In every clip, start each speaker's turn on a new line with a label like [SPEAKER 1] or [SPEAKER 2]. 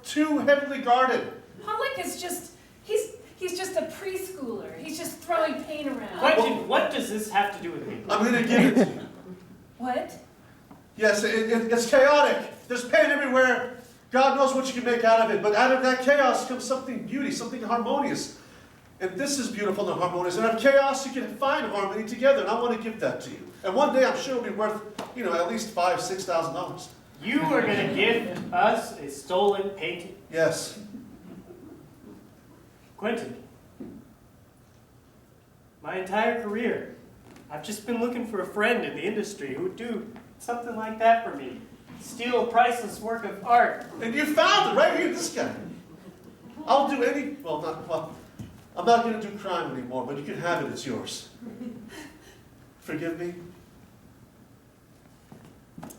[SPEAKER 1] too heavily guarded.
[SPEAKER 2] Pollock is just, he's just a preschooler. He's just throwing paint around.
[SPEAKER 3] What does this have to do with me?
[SPEAKER 1] I'm going to give it to you.
[SPEAKER 2] What?
[SPEAKER 1] Yes, it's chaotic. There's pain everywhere. God knows what you can make out of it, but out of that chaos comes something beauty, something harmonious. And this is beautiful and harmonious. And out of chaos, you can find harmony together, and I want to give that to you. And one day, I'm sure it'll be worth, at least $5,000, $6,000.
[SPEAKER 3] You are going to give us a stolen painting?
[SPEAKER 1] Yes.
[SPEAKER 3] Quentin, my entire career, I've just been looking for a friend in the industry who would do something like that for me. Steal a priceless work of art.
[SPEAKER 1] And you found it right here, this guy. I'll do any, I'm not going to do crime anymore, but you can have it, it's yours. Forgive me?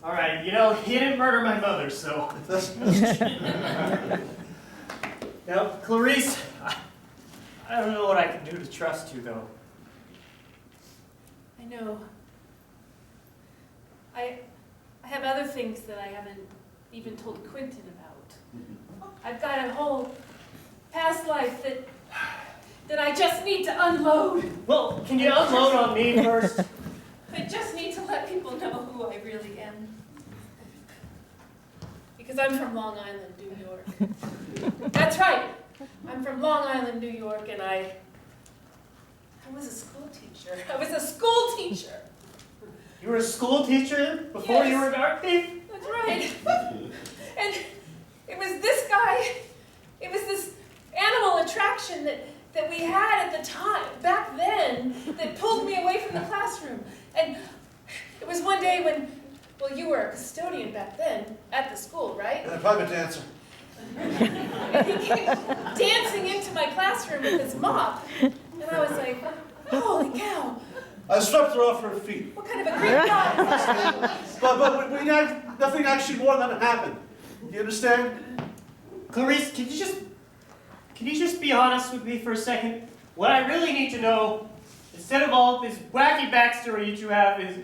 [SPEAKER 3] All right, he didn't murder my mother, so. Now, Clarice, I don't know what I can do to trust you, though.
[SPEAKER 2] I know. I have other things that I haven't even told Quentin about. I've got a whole past life that I just need to unload.
[SPEAKER 3] Well, can you unload on me first?
[SPEAKER 2] I just need to let people know who I really am. Because I'm from Long Island, New York. That's right. I'm from Long Island, New York, and I was a school teacher. I was a school teacher.
[SPEAKER 3] You were a school teacher before you were an art thief?
[SPEAKER 2] That's right. And it was this guy, it was this animal attraction that we had at the time, back then, that pulled me away from the classroom. And it was one day when, you were a custodian back then at the school, right?
[SPEAKER 1] And a private dancer.
[SPEAKER 2] And he came dancing into my classroom with his mop. And I was like, holy cow.
[SPEAKER 1] I swept her off her feet.
[SPEAKER 2] What kind of a Greek god?
[SPEAKER 1] But we had nothing actually more than happened. You understand?
[SPEAKER 3] Clarice, can you just be honest with me for a second? What I really need to know, instead of all this wacky backstory that you have, is,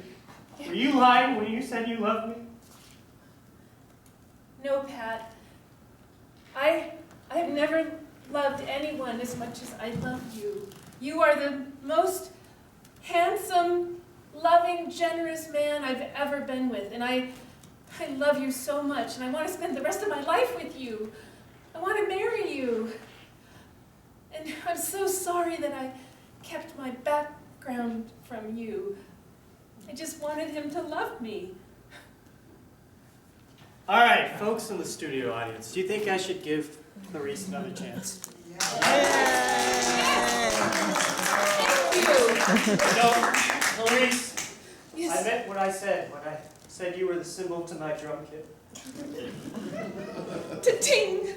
[SPEAKER 3] were you lying when you said you loved me?
[SPEAKER 2] No, Pat. I have never loved anyone as much as I love you. You are the most handsome, loving, generous man I've ever been with. And I love you so much, and I want to spend the rest of my life with you. I want to marry you. And I'm so sorry that I kept my background from you. I just wanted him to love me.
[SPEAKER 3] All right, folks in the studio audience, do you think I should give Clarice another chance? Clarice, yes. I meant what I said when I said you were the symbol to my drum kit.
[SPEAKER 2] Ta-ting!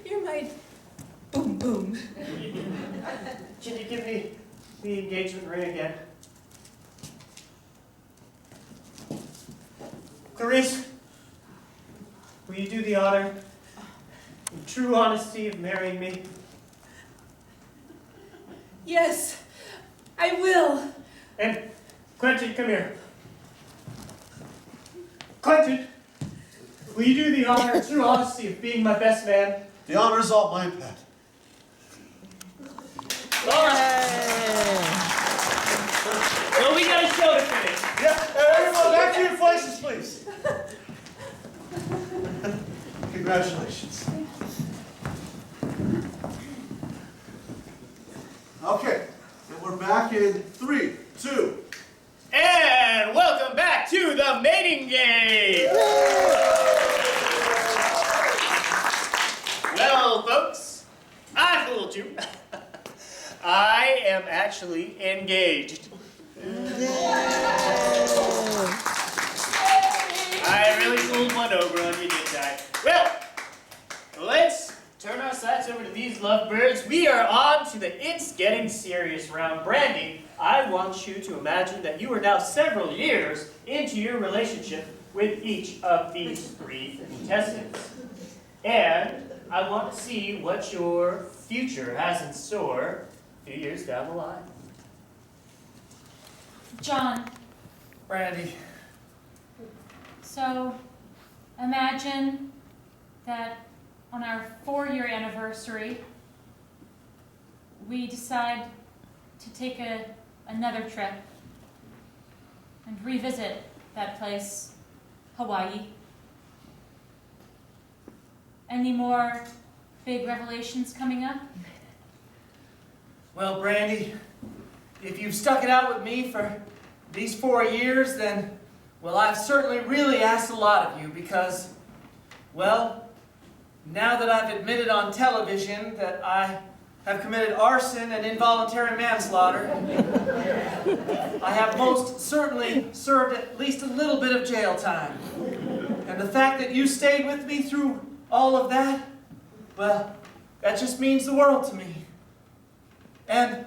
[SPEAKER 2] You're my boom boom.
[SPEAKER 3] Can you give me the engagement ring again? Clarice, will you do the honor, in true honesty, of marrying me?
[SPEAKER 2] Yes, I will.
[SPEAKER 3] And Quentin, come here. Quentin, will you do the honor, in true honesty, of being my best man?
[SPEAKER 1] The honor is all mine, Pat.
[SPEAKER 3] All right. Well, we got a show to finish.
[SPEAKER 1] Yeah, everyone, back to your places, please. Congratulations. Okay, and we're back in 3, 2.
[SPEAKER 3] And welcome back to the mating game. Well, folks, I fooled you. I am actually engaged. I really pulled one over on you, didn't I? Well, let's turn our sights over to these lovebirds. We are on to the It's Getting Serious round. Brandy, I want you to imagine that you are now several years into your relationship with each of these 3 contestants. And I want to see what your future has in store a few years down the line.
[SPEAKER 2] John.
[SPEAKER 4] Brandy, So imagine that on our 4-year anniversary, we decide to take another trip and revisit that place, Hawaii. Any more big revelations coming up?
[SPEAKER 5] Well, Brandy, if you've stuck it out with me for these 4 years, then, well, I've certainly really asked a lot of you because, well, now that I've admitted on television that I have committed arson and involuntary manslaughter, I have most certainly served at least a little bit of jail time. And the fact that you stayed with me through all of that, well, that just means the world to me. And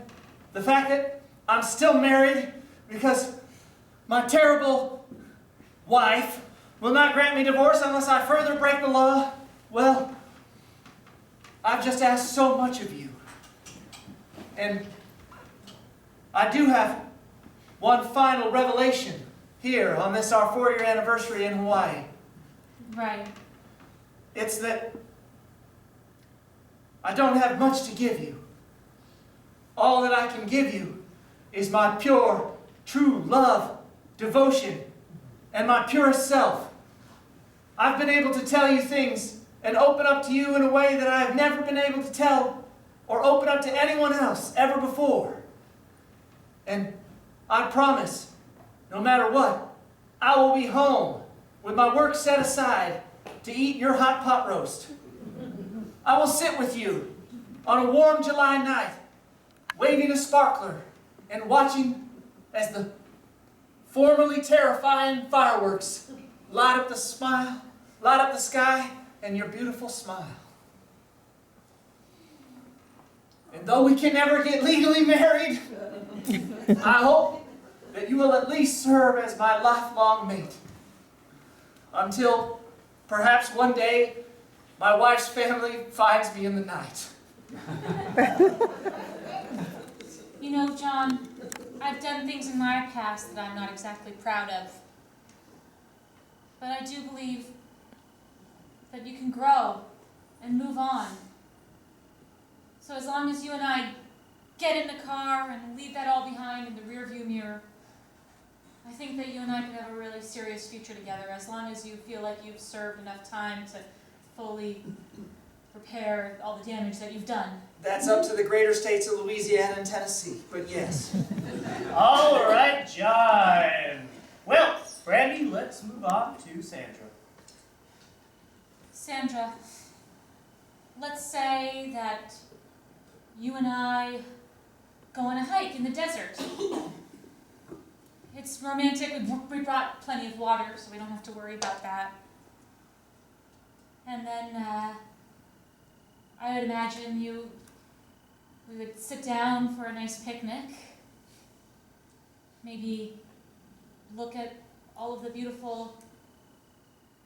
[SPEAKER 5] the fact that I'm still married because my terrible wife will not grant me divorce unless I further break the law, well, I've just asked so much of you. And I do have one final revelation here on this our 4-year anniversary in Hawaii.
[SPEAKER 4] Right.
[SPEAKER 5] It's that I don't have much to give you. All that I can give you is my pure, true love, devotion, and my purest self. I've been able to tell you things and open up to you in a way that I have never been able to tell or open up to anyone else ever before. And I promise, no matter what, I will be home with my work set aside to eat your hot pot roast. I will sit with you on a warm July night, waving a sparkler and watching as the formerly terrifying fireworks light up the sky and your beautiful smile. And though we can never get legally married, I hope that you will at least serve as my lifelong mate. Until perhaps one day my wife's family finds me in the night.
[SPEAKER 4] You know, John, I've done things in my past that I'm not exactly proud of. But I do believe that you can grow and move on. So as long as you and I get in the car and leave that all behind in the rearview mirror, I think that you and I can have a really serious future together, as long as you feel like you've served enough time to fully repair all the damage that you've done.
[SPEAKER 5] That's up to the greater states of Louisiana and Tennessee, but yes.
[SPEAKER 3] All right, John. Well, Brandy, let's move on to Sandra.
[SPEAKER 4] Sandra, let's say that you and I go on a hike in the desert. It's romantic. We brought plenty of water, so we don't have to worry about that. And then I would imagine we would sit down for a nice picnic. Maybe look at all of the beautiful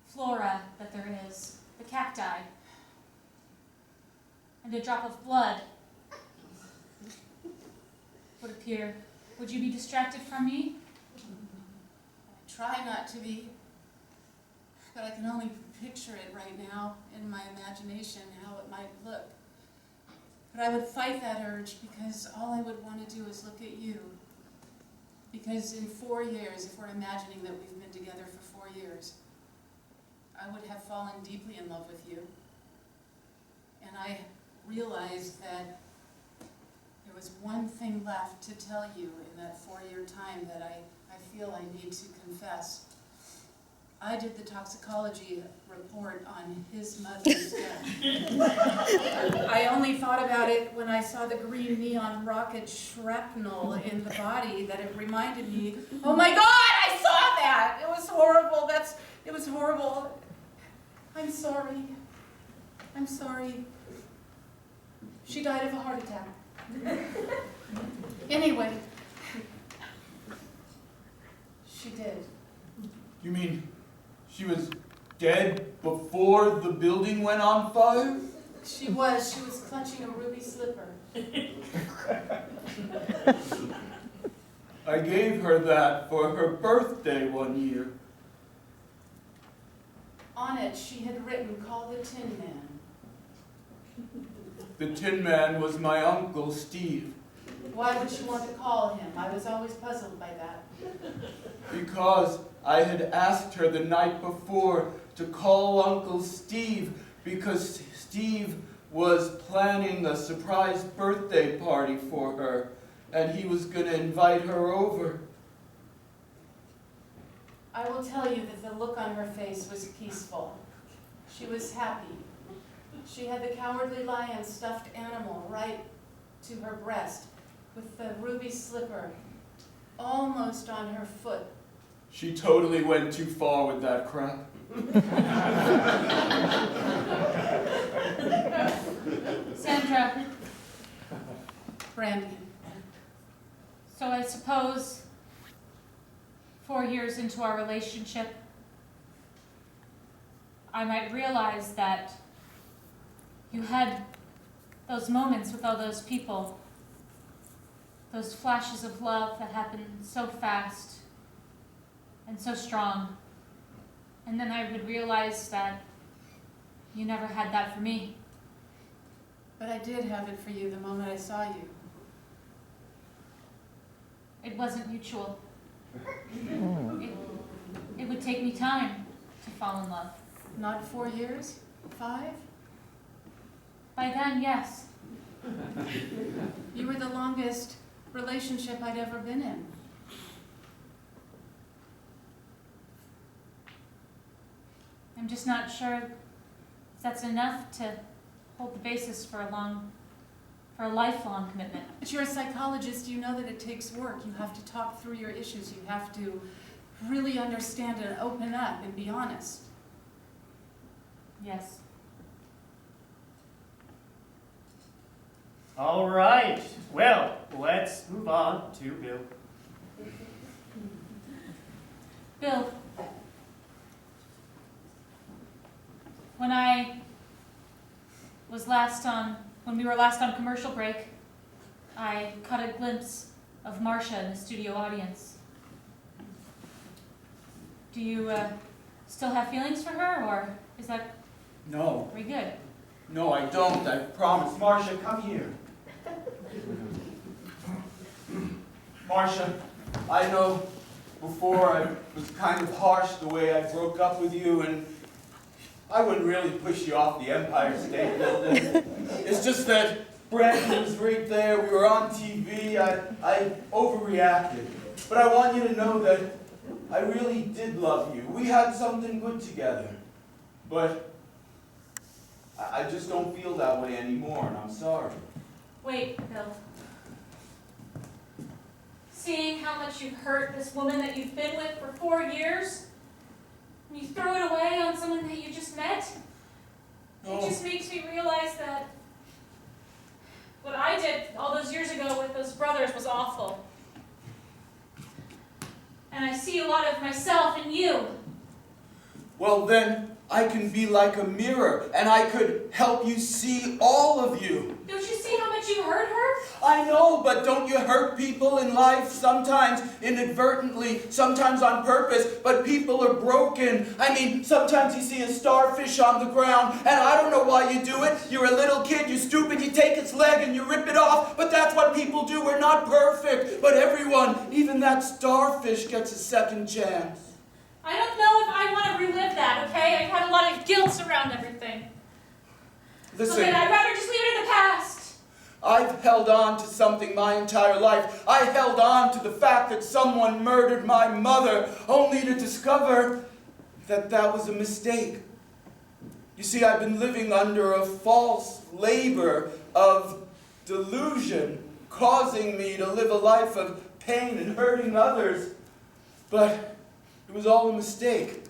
[SPEAKER 4] flora that there is, the cacti, and a drop of blood would appear. Would you be distracted from me?
[SPEAKER 2] I try not to be, but I can only picture it right now in my imagination, how it might look. But I would fight that urge because all I would want to do is look at you. Because in 4 years, if we're imagining that we've been together for 4 years, I would have fallen deeply in love with you. And I realized that there was one thing left to tell you in that 4-year time that I feel I need to confess. I did the toxicology report on his mother's death. I only thought about it when I saw the green neon rocket shrapnel in the body, that it reminded me, oh my God, I saw that! It was horrible. It was horrible. I'm sorry. I'm sorry. She died of a heart attack. Anyway, she did.
[SPEAKER 6] You mean she was dead before the building went on fire?
[SPEAKER 2] She was clutching a ruby slipper.
[SPEAKER 6] I gave her that for her birthday one year.
[SPEAKER 2] On it, she had written, "Call the Tin Man."
[SPEAKER 6] The Tin Man was my Uncle Steve.
[SPEAKER 2] Why would she want to call him? I was always puzzled by that.
[SPEAKER 6] Because I had asked her the night before to call Uncle Steve because Steve was planning a surprise birthday party for her and he was going to invite her over.
[SPEAKER 2] I will tell you that the look on her face was peaceful. She was happy. She had the Cowardly Lion stuffed animal right to her breast with the ruby slipper almost on her foot.
[SPEAKER 6] She totally went too far with that crap.
[SPEAKER 4] Sandra,
[SPEAKER 2] Brandy.
[SPEAKER 4] so I suppose 4 years into our relationship, I might realize that you had those moments with all those people, those flashes of love that happened so fast and so strong. And then I would realize that you never had that for me.
[SPEAKER 2] But I did have it for you the moment I saw you.
[SPEAKER 4] It wasn't mutual. It would take me time to fall in love.
[SPEAKER 2] Not 4 years? 5?
[SPEAKER 4] By then, yes.
[SPEAKER 2] You were the longest relationship I'd ever been in.
[SPEAKER 4] I'm just not sure if that's enough to hold the basis for a lifelong commitment.
[SPEAKER 2] But you're a psychologist, you know that it takes work. You have to talk through your issues. You have to really understand and open up and be honest.
[SPEAKER 4] Yes.
[SPEAKER 3] All right. Well, let's move on to Bill.
[SPEAKER 4] Bill, when we were last on commercial break, I caught a glimpse of Marcia in the studio audience. Do you still have feelings for her, or is that
[SPEAKER 6] No,
[SPEAKER 4] very good?
[SPEAKER 6] no, I don't. I promise. Marcia, come here. Marcia, I know before I was kind of harsh the way I broke up with you, and I wouldn't really push you off the Empire State Building. It's just that Brandy was right there. We were on TV. I overreacted. But I want you to know that I really did love you. We had something good together. But I just don't feel that way anymore, and I'm sorry.
[SPEAKER 4] Wait, Bill. Seeing how much you've hurt this woman that you've been with for 4 years, and you throw it away on someone that you just met, it just makes me realize that what I did all those years ago with those brothers was awful. And I see a lot of myself in you.
[SPEAKER 6] Well, then I can be like a mirror, and I could help you see all of you.
[SPEAKER 4] Don't you see how much you hurt her?
[SPEAKER 6] I know, but don't you hurt people in life? Sometimes inadvertently, sometimes on purpose, but people are broken. I mean, sometimes you see a starfish on the ground, and I don't know why you do it. You're a little kid, you're stupid, you take its leg and you rip it off, but that's what people do. We're not perfect, but everyone, even that starfish, gets a second chance.
[SPEAKER 4] I don't know if I want to relive that, okay? I've had a lot of guilt around everything.
[SPEAKER 6] Listen,
[SPEAKER 4] So then I'd rather just leave it in the past.
[SPEAKER 6] I've held on to something my entire life. I held on to the fact that someone murdered my mother, only to discover that that was a mistake. You see, I've been living under a false labor of delusion, causing me to live a life of pain and hurting others. But it was all a mistake.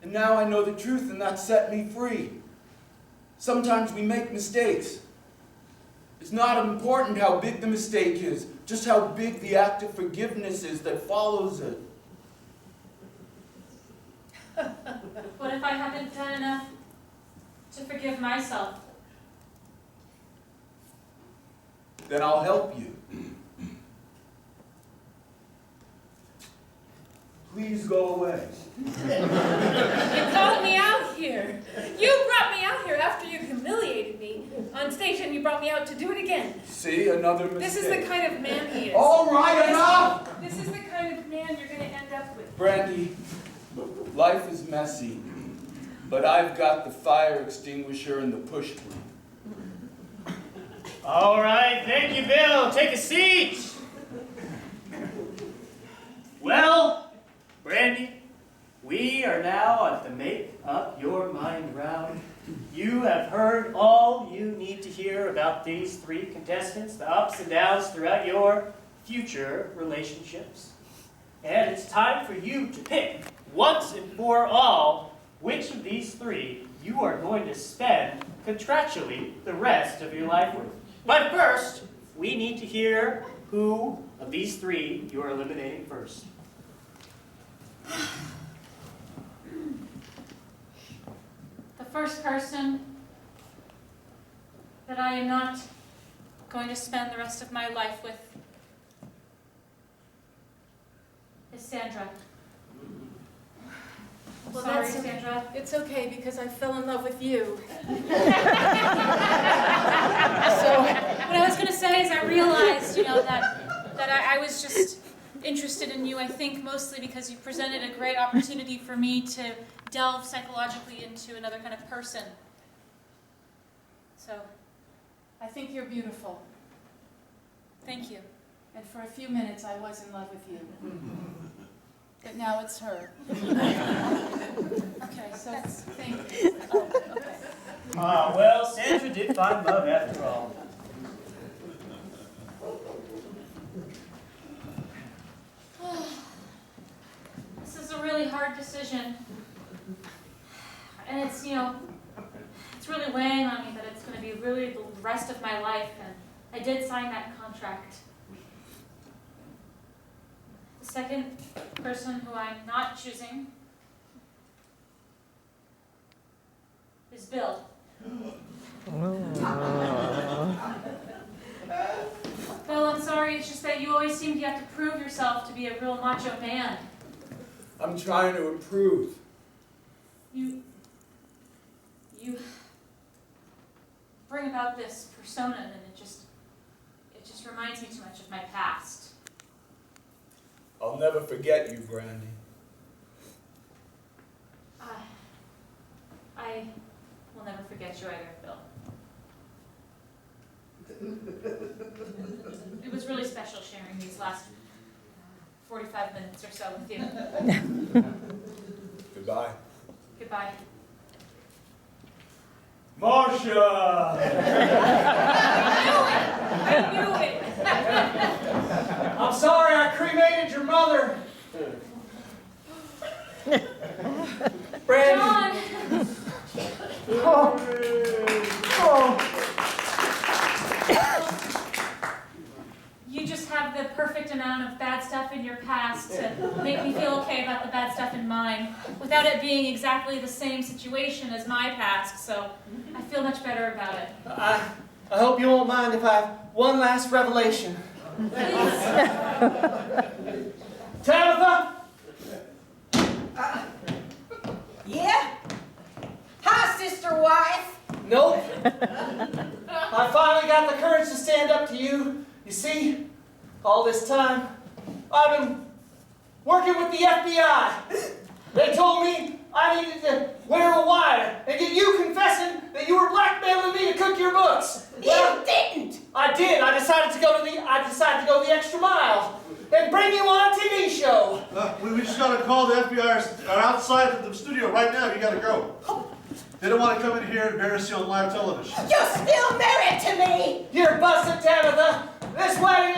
[SPEAKER 6] And now I know the truth, and that set me free. Sometimes we make mistakes. It's not important how big the mistake is, just how big the act of forgiveness is that follows it.
[SPEAKER 4] What if I haven't done enough to forgive myself?
[SPEAKER 6] Then I'll help you. Please go away.
[SPEAKER 2] You called me out here. You brought me out here after you humiliated me on stage, and you brought me out to do it again.
[SPEAKER 6] See, another mistake.
[SPEAKER 2] This is the kind of man he is.
[SPEAKER 6] All right, enough!
[SPEAKER 2] This is the kind of man you're going to end up with.
[SPEAKER 6] Brandy, life is messy, but I've got the fire extinguisher and the push broom.
[SPEAKER 3] All right, thank you, Bill. Take a seat. Well, Brandy, we are now at the Make Up Your Mind round. You have heard all you need to hear about these three contestants, the ups and downs throughout your future relationships. And it's time for you to pick, once and for all, which of these three you are going to spend contractually the rest of your life with. But first, we need to hear who of these three you are eliminating first.
[SPEAKER 4] The first person that I am not going to spend the rest of my life with is Sandra.
[SPEAKER 2] Well,
[SPEAKER 4] Sorry,
[SPEAKER 2] that's
[SPEAKER 4] Sandra.
[SPEAKER 2] It's okay, because I fell in love with you.
[SPEAKER 4] So, what I was going to say is I realized, that I was just interested in you, I think, mostly because you presented a great opportunity for me to delve psychologically into another kind of person. So,
[SPEAKER 2] I think you're beautiful.
[SPEAKER 4] thank you.
[SPEAKER 2] And for a few minutes, I was in love with you. But now it's her.
[SPEAKER 4] Okay,
[SPEAKER 2] So, thank you. Oh, okay.
[SPEAKER 3] Ah, well, Sandra did find love after all.
[SPEAKER 4] This is a really hard decision. And it's, it's really weighing on me that it's going to be really the rest of my life, and I did sign that contract. The second person who I'm not choosing is Bill. Bill, I'm sorry, it's just that you always seem to have to prove yourself to be a real macho man.
[SPEAKER 6] I'm trying to improve.
[SPEAKER 4] You bring about this persona, and it just reminds me too much of my past.
[SPEAKER 6] I'll never forget you, Brandy.
[SPEAKER 4] I will never forget you either, Bill. It was really special sharing these last 45 minutes or so with you.
[SPEAKER 6] Goodbye.
[SPEAKER 4] Goodbye.
[SPEAKER 3] Marcia!
[SPEAKER 2] I knew it!
[SPEAKER 5] I'm sorry I cremated your mother. Brandy.
[SPEAKER 4] John! You just have the perfect amount of bad stuff in your past to make me feel okay about the bad stuff in mine, without it being exactly the same situation as my past, so I feel much better about it.
[SPEAKER 5] I hope you won't mind if I have one last revelation. Tabitha?
[SPEAKER 7] Yeah? Hi, sister wife.
[SPEAKER 5] Nope. I finally got the courage to stand up to you. You see, all this time, I've been working with the FBI. They told me I needed to wear a wire and get you confessing that you were blackmailing me to cook your books. Well,
[SPEAKER 7] You didn't.
[SPEAKER 5] I did. I decided to go the extra mile and bring you on a TV show.
[SPEAKER 1] We just gotta call the FBI. Are outside of the studio right now. You gotta go. They don't want to come in here and embarrass you on live television.
[SPEAKER 7] You're still married to me.
[SPEAKER 5] You're busted, Tabitha. This marriage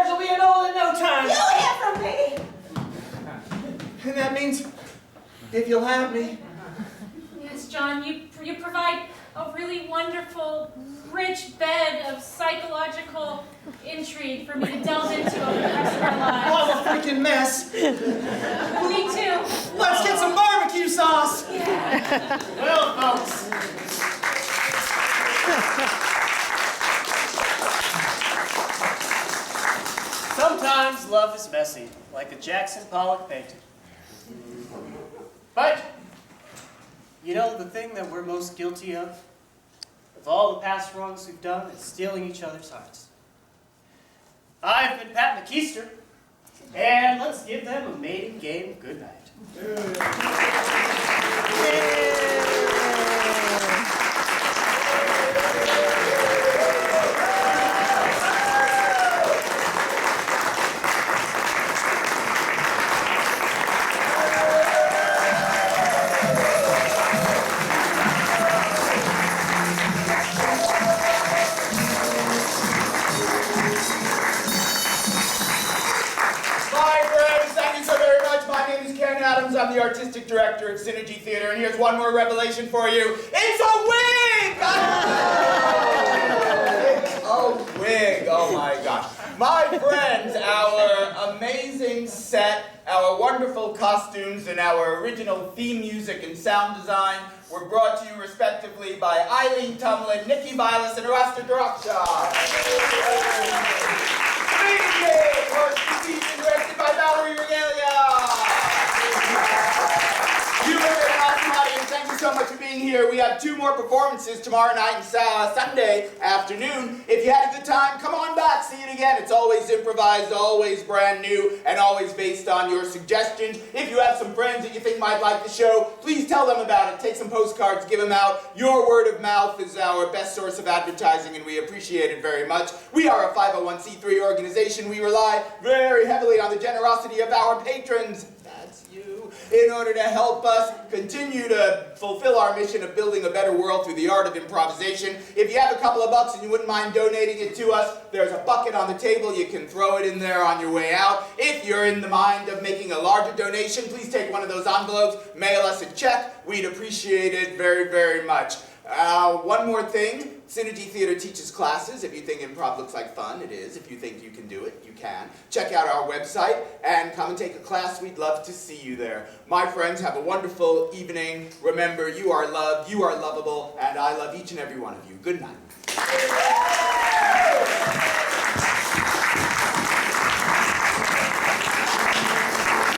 [SPEAKER 5] will be annulled in no time.
[SPEAKER 7] You'll hear from me.
[SPEAKER 5] And that means, if you'll have me,
[SPEAKER 4] Yes, John, you provide a really wonderful, rich bed of psychological intrigue for me to delve into over the rest of our lives.
[SPEAKER 5] I'm a freaking mess.
[SPEAKER 4] Me too.
[SPEAKER 5] Let's get some barbecue sauce.
[SPEAKER 3] Well, folks. Sometimes love is messy, like a Jackson Pollock painting. But You know, the thing that we're most guilty of all the past wrongs we've done, is stealing each other's hearts. I've been Pat McKeister, and let's give them a maiden game good night.
[SPEAKER 6] I'm the artistic director of Synergy Theater, and here's one more revelation for you. It's a wig! It's a wig, oh my gosh. My friends, our amazing set, our wonderful costumes, and our original theme music and sound design were brought to you respectively by Eileen Tumlin, Nikki Vilas, and Rasta Drokshaw. Of course, this evening directed by Valerie-Yield-on-Green. You are an awesome audience. Thank you so much for being here. We have 2 more performances tomorrow night and Sunday afternoon. If you had a good time, come on back. See it again. It's always improvised, always brand new, and always based on your suggestions. If you have some friends that you think might like the show, please tell them about it. Take some postcards, give them out. Your word of mouth is our best source of advertising, and we appreciate it very much. We are a 501c3 organization. We rely very heavily on the generosity of our patrons. That's you. In order to help us continue to fulfill our mission of building a better world through the art of improvisation. If you have a couple of bucks and you wouldn't mind donating it to us, there's a bucket on the table. You can throw it in there on your way out. If you're in the mind of making a larger donation, please take one of those envelopes, mail us a check. We'd appreciate it very, very much. One more thing. Synergy Theater teaches classes. If you think improv looks like fun, it is. If you think you can do it, you can. Check out our website and come and take a class. We'd love to see you there. My friends, have a wonderful evening. Remember, you are loved, you are lovable, and I love each and every one of you. Good night.